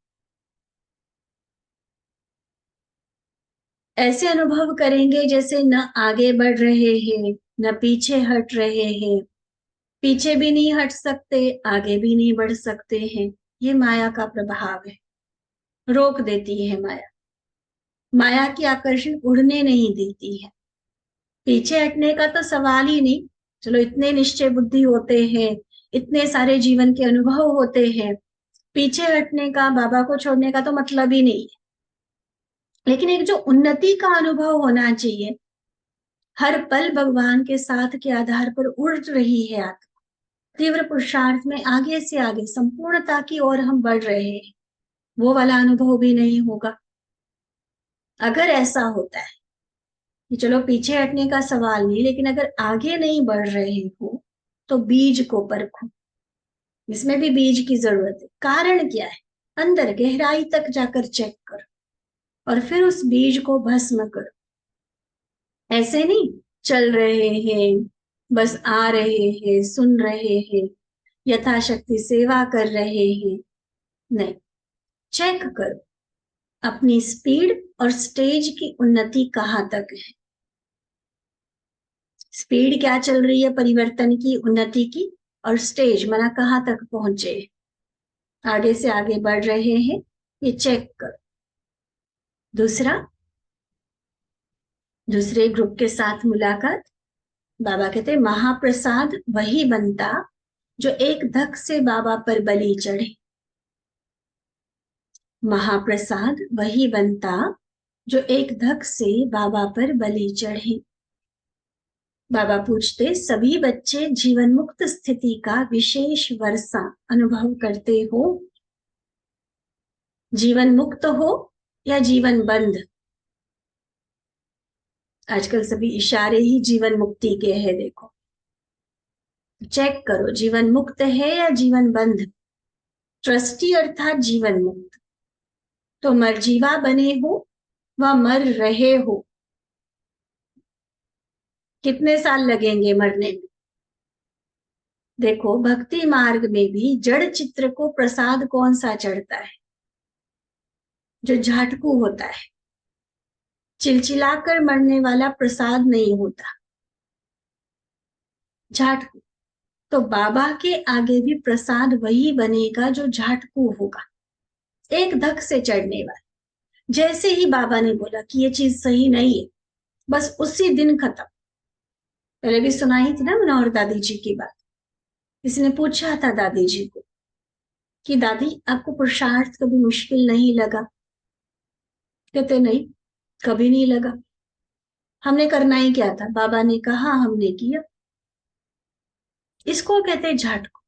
ऐसे अनुभव करेंगे जैसे न आगे बढ़ रहे हैं न पीछे हट रहे हैं, पीछे भी नहीं हट सकते, आगे भी नहीं बढ़ सकते हैं। ये माया का प्रभाव है, रोक देती है माया। माया की आकर्षण उड़ने नहीं देती है। पीछे हटने का तो सवाल ही नहीं, चलो इतने निश्चय बुद्धि होते हैं, इतने सारे जीवन के अनुभव होते हैं, पीछे हटने का, बाबा को छोड़ने का तो मतलब ही नहीं है। लेकिन एक जो उन्नति का अनुभव होना चाहिए, हर पल भगवान के साथ के आधार पर उड़ रही है आत्मा, तीव्र पुरुषार्थ में आगे से आगे संपूर्णता की ओर हम बढ़ रहे हैं, वो वाला अनुभव भी नहीं होगा। अगर ऐसा होता है कि चलो पीछे हटने का सवाल नहीं, लेकिन अगर आगे नहीं बढ़ रहे हो तो बीज को परखो। इसमें भी बीज की जरूरत है। कारण क्या है, अंदर गहराई तक जाकर चेक करो और फिर उस बीज को भस्म करो। ऐसे नहीं चल रहे हैं, बस आ रहे हैं, सुन रहे हैं, यथाशक्ति सेवा कर रहे हैं, नहीं, चेक करो अपनी स्पीड और स्टेज की उन्नति कहाँ तक है। स्पीड क्या चल रही है परिवर्तन की, उन्नति की, और स्टेज मना कहाँ तक पहुंचे, आगे से आगे बढ़ रहे हैं, ये चेक करो। दूसरे ग्रुप के साथ मुलाकात, बाबा कहते महाप्रसाद वही बनता जो एक धक से बाबा पर बलि चढ़े। महाप्रसाद वही बनता जो एक धक से बाबा पर बलि चढ़े। बाबा पूछते सभी बच्चे जीवन मुक्त स्थिति का विशेष वर्षा अनुभव करते हो, जीवन मुक्त हो या जीवन बंद। आजकल सभी इशारे ही जीवन मुक्ति के हैं, देखो चेक करो जीवन मुक्त है या जीवन बंद। ट्रस्टी अर्थात जीवन मुक्त, तो मरजीवा बने हो व मर रहे हो। कितने साल लगेंगे मरने में। देखो भक्ति मार्ग में भी जड़ चित्र को प्रसाद कौन सा चढ़ता है, जो झाटकू होता है, चिलचिलाकर मरने वाला प्रसाद नहीं होता, झाटकू। तो बाबा के आगे भी प्रसाद वही बनेगा जो झाटकू होगा, एक धक से चढ़ने वाला। जैसे ही बाबा ने बोला कि ये चीज सही नहीं है, बस उसी दिन खत्म। पहले भी सुनाई थी ना मनोहर दादी जी की बात। किसी ने पूछा था दादी जी को कि दादी आपको पुरुषार्थ कभी मुश्किल नहीं लगा। कहते नहीं, कभी नहीं लगा। हमने करना ही क्या था, बाबा ने कहा हमने किया। इसको कहते झटको।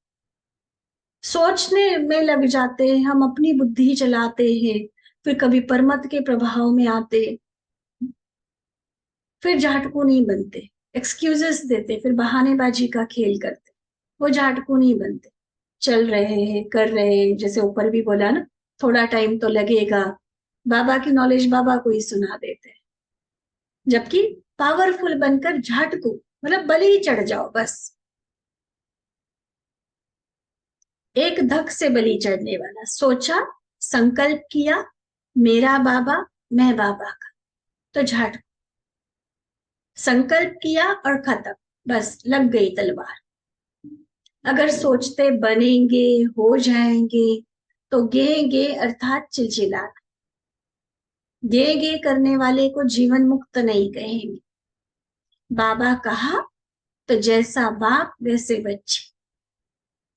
सोचने में लग जाते हैं हम, अपनी बुद्धि चलाते हैं, फिर कभी परमत के प्रभाव में आते, फिर झाटकू नहीं बनते, एक्सक्यूजेस देते, फिर बहानेबाजी का खेल करते, वो झाटकू नहीं बनते। चल रहे हैं, कर रहे हैं, जैसे ऊपर भी बोला ना, थोड़ा टाइम तो लगेगा, बाबा की नॉलेज बाबा को ही सुना देते हैं। जबकि पावरफुल बनकर झाटकू मतलब बलि चढ़ जाओ, बस एक धक से बलि चढ़ने वाला। सोचा, संकल्प किया, मेरा बाबा मैं बाबा का, तो झाटकू। संकल्प किया और खत्म, बस लग गई तलवार। अगर सोचते बनेंगे, हो जाएंगे, तो गे गे अर्थात चिलचिलाना। गे गे करने वाले को जीवन मुक्त नहीं कहेंगे। बाबा कहा तो जैसा बाप वैसे बच्चे।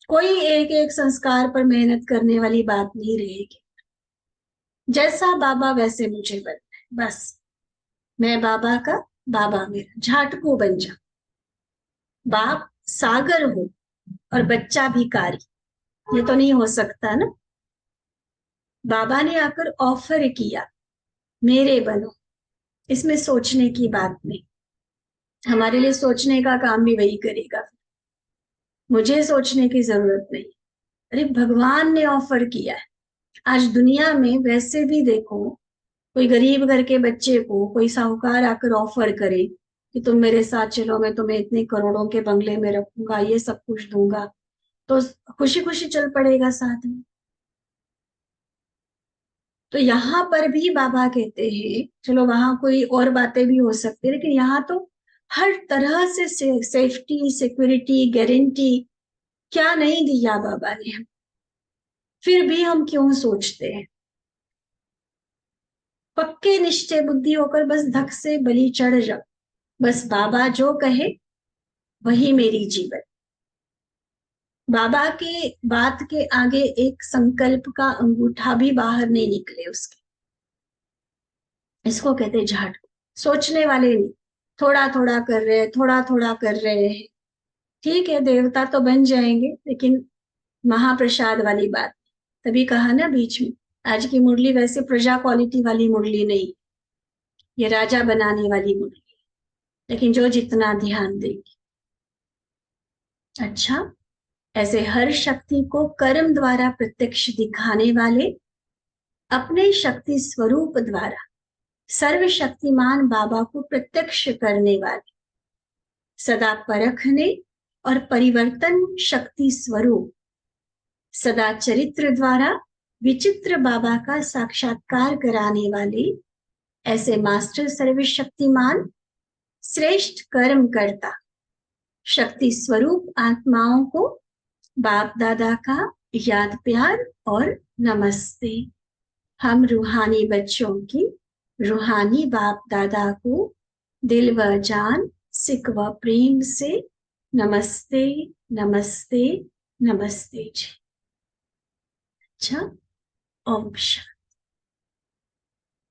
कोई एक एक संस्कार पर मेहनत करने वाली बात नहीं रहेगी। जैसा बाबा वैसे मुझे बनना है, बस मैं बाबा का, बाबा मेरा, झाटकू बन जा। बाप सागर हो और बच्चा भिखारी, ये तो नहीं हो सकता ना। बाबा ने आकर ऑफर किया, मेरे बनो। इसमें सोचने की बात नहीं, हमारे लिए सोचने का काम भी वही करेगा, मुझे सोचने की जरूरत नहीं। अरे भगवान ने ऑफर किया है। आज दुनिया में वैसे भी देखो, कोई गरीब घर के बच्चे को कोई साहूकार आकर ऑफर करे कि तुम मेरे साथ चलो, मैं तुम्हें इतने करोड़ों के बंगले में रखूंगा, ये सब कुछ दूंगा, तो खुशी खुशी चल पड़ेगा साथ में। तो यहाँ पर भी बाबा कहते हैं, चलो वहां कोई और बातें भी हो सकती है, लेकिन यहाँ तो हर तरह से सेफ्टी, सिक्योरिटी, गारंटी क्या नहीं दिया बाबा ने। फिर भी हम क्यों सोचते हैं? पक्के निश्चय बुद्धि होकर बस धक से बलि चढ़ जाओ। बस बाबा जो कहे वही मेरी जीवन। बाबा के बात के आगे एक संकल्प का अंगूठा भी बाहर नहीं निकले उसके। इसको कहते झाट। सोचने वाले नहीं, थोड़ा थोड़ा कर रहे हैं, थोड़ा थोड़ा कर रहे हैं। ठीक है, देवता तो बन जाएंगे, लेकिन महाप्रसाद वाली बात। तभी कहा ना बीच में, आज की मुरली वैसे प्रजा क्वालिटी वाली मुरली नहीं, ये राजा बनाने वाली मुरली, लेकिन जो जितना ध्यान देगी। अच्छा, ऐसे हर शक्ति को कर्म द्वारा प्रत्यक्ष दिखाने वाले, अपने शक्ति स्वरूप द्वारा सर्वशक्तिमान बाबा को प्रत्यक्ष करने वाले, सदा परखने और परिवर्तन शक्ति स्वरूप, सदा चरित्र द्वारा विचित्र बाबा का साक्षात्कार कराने वाले, ऐसे मास्टर सर्वशक्तिमान श्रेष्ठ कर्म करता शक्ति स्वरूप आत्माओं को बाप दादा का याद प्यार और नमस्ते। हम रूहानी बच्चों की रूहानी बाप दादा को दिल व जान, सिक व प्रेम से नमस्ते, नमस्ते, नमस्ते जी। अच्छा, ओम शांति।